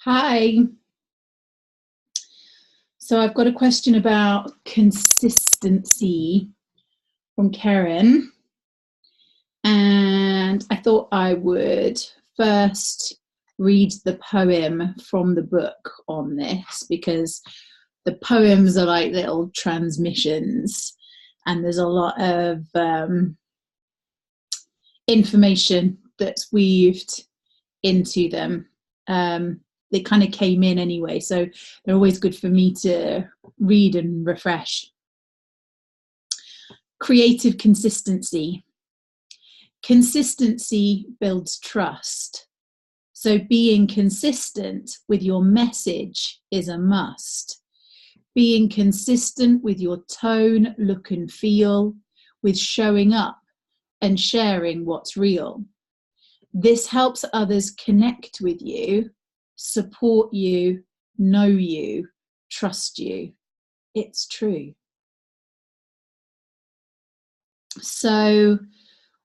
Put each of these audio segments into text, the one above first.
Hi. So I've got a question about consistency from Karen. And I thought I would first read the poem from the book on this, because the poems are like little transmissions and there's a lot of information that's weaved into them. They kind of came in anyway, so they're always good for me to read and refresh. Creative consistency. Consistency builds trust. So being consistent with your message is a must. Being consistent with your tone, look and feel, with showing up and sharing what's real. This helps others connect with you, support you, know you, trust you. It's true. So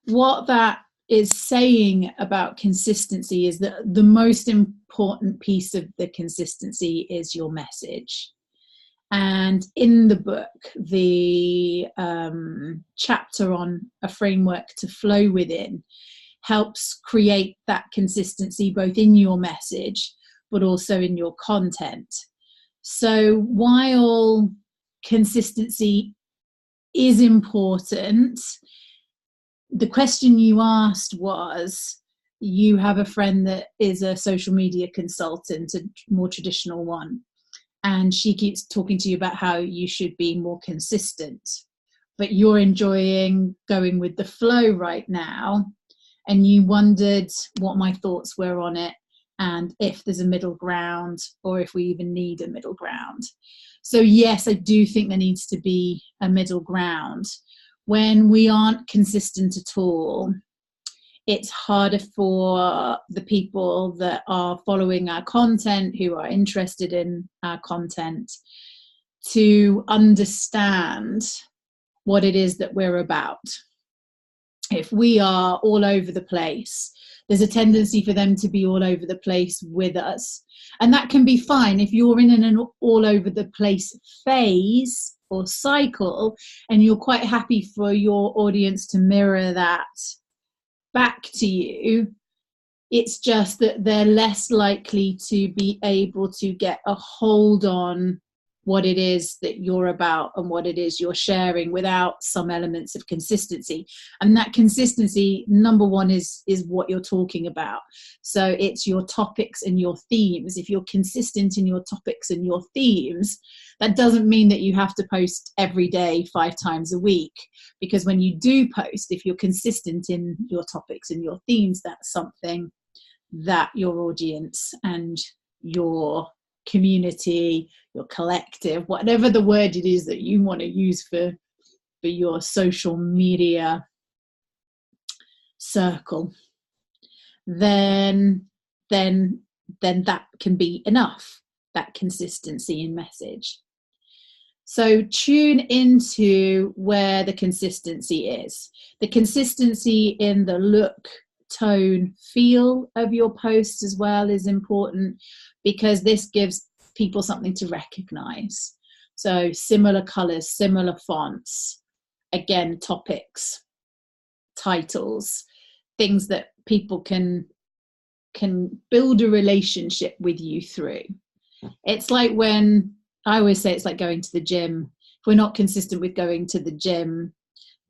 what that is saying about consistency is that the most important piece of the consistency is your message. And in the book, the chapter on a framework to flow within helps create that consistency both in your message but also in your content. So while consistency is important, the question you asked was, you have a friend that is a social media consultant, a more traditional one, and she keeps talking to you about how you should be more consistent, but you're enjoying going with the flow right now, and you wondered what my thoughts were on it and if there's a middle ground or if we even need a middle ground. So yes, I do think there needs to be a middle ground. When we aren't consistent at all, it's harder for the people that are following our content, who are interested in our content, to understand what it is that we're about. If we are all over the place, there's a tendency for them to be all over the place with us. And that can be fine if you're in an all over the place phase or cycle, and you're quite happy for your audience to mirror that back to you. It's just that they're less likely to be able to get a hold on what it is that you're about and what it is you're sharing without some elements of consistency. And that consistency, number one, is what you're talking about. So it's your topics and your themes. If you're consistent in your topics and your themes, that doesn't mean that you have to post every day 5 times a week, because when you do post, if you're consistent in your topics and your themes, that's something that your audience and your community, your collective, whatever the word it is that you want to use for your social media circle, then that can be enough, that consistency in message. So tune into where the consistency is. The consistency in the look, tone, feel of your posts as well is important, because this gives people something to recognize. So similar colors, similar fonts, again, topics, titles, things that people can build a relationship with you through. It's like when I always say, it's like going to the gym. If we're not consistent with going to the gym,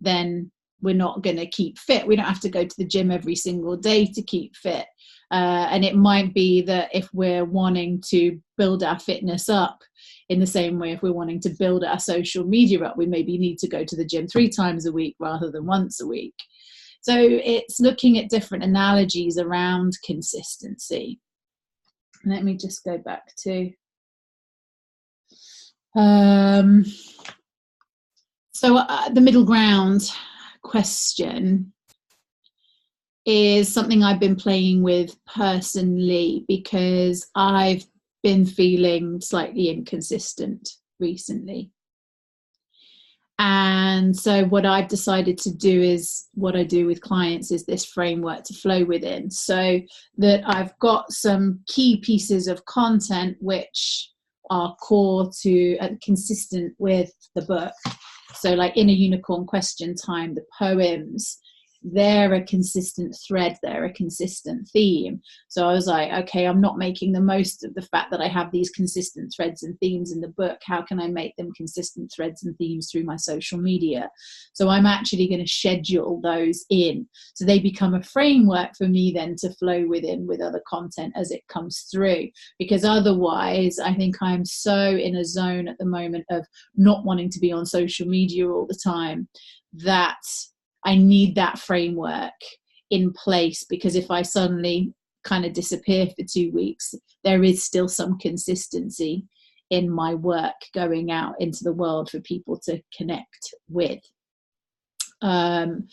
then we're not going to keep fit. We don't have to go to the gym every single day to keep fit. And it might be that if we're wanting to build our fitness up in the same way, if we're wanting to build our social media up, we maybe need to go to the gym 3 times a week rather than once a week. So it's looking at different analogies around consistency. Let me just go back to the middle ground question is something I've been playing with personally, because I've been feeling slightly inconsistent recently. And so what I've decided to do is, what I do with clients is this framework to flow within, so that I've got some key pieces of content which are core to and consistent with the book. So like in A Unicorn Question Time, the poems, they're a consistent thread, they're a consistent theme. So I was like, okay, I'm not making the most of the fact that I have these consistent threads and themes in the book. How can I make them consistent threads and themes through my social media? So I'm actually going to schedule those in, so they become a framework for me then to flow within with other content as it comes through. Because otherwise, I think I'm so in a zone at the moment of not wanting to be on social media all the time that I need that framework in place, because if I suddenly kind of disappear for 2 weeks, there is still some consistency in my work going out into the world for people to connect with. And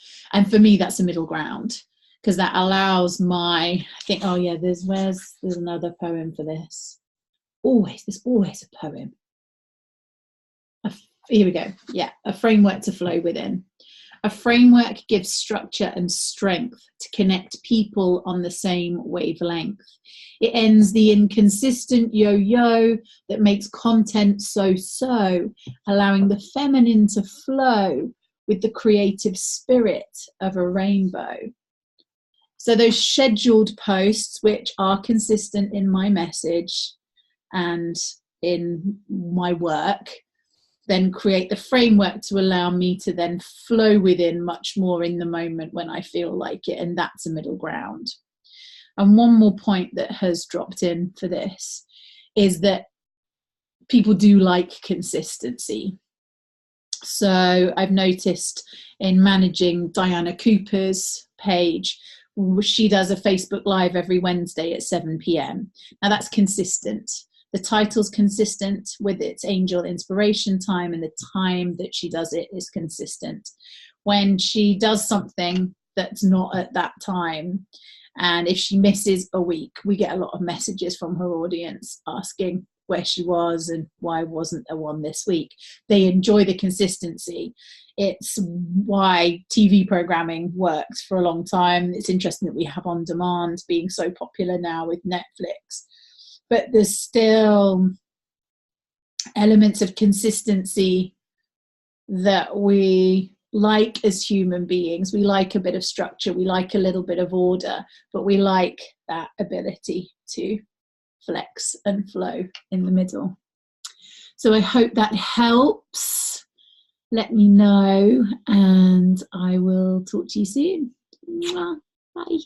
for me, that's a middle ground, because that allows I think, oh yeah, there's another poem for this. There's always a poem. Here we go. Yeah, a framework to flow within. A framework gives structure and strength to connect people on the same wavelength. It ends the inconsistent yo-yo that makes content so-so, allowing the feminine to flow with the creative spirit of a rainbow. So those scheduled posts, which are consistent in my message and in my work, then create the framework to allow me to then flow within much more in the moment when I feel like it, and that's a middle ground. And one more point that has dropped in for this is that people do like consistency. So I've noticed in managing Diana Cooper's page, she does a Facebook Live every Wednesday at 7 p.m. Now that's consistent. The title's consistent with its angel inspiration time, and the time that she does it is consistent. When she does something that's not at that time, and if she misses a week, we get a lot of messages from her audience asking where she was and why wasn't there one this week. They enjoy the consistency. It's why TV programming works for a long time. It's interesting that we have on demand being so popular now with Netflix. But there's still elements of consistency that we like as human beings. We like a bit of structure, we like a little bit of order, but we like that ability to flex and flow in the middle. So I hope that helps. Let me know, and I will talk to you soon. Bye.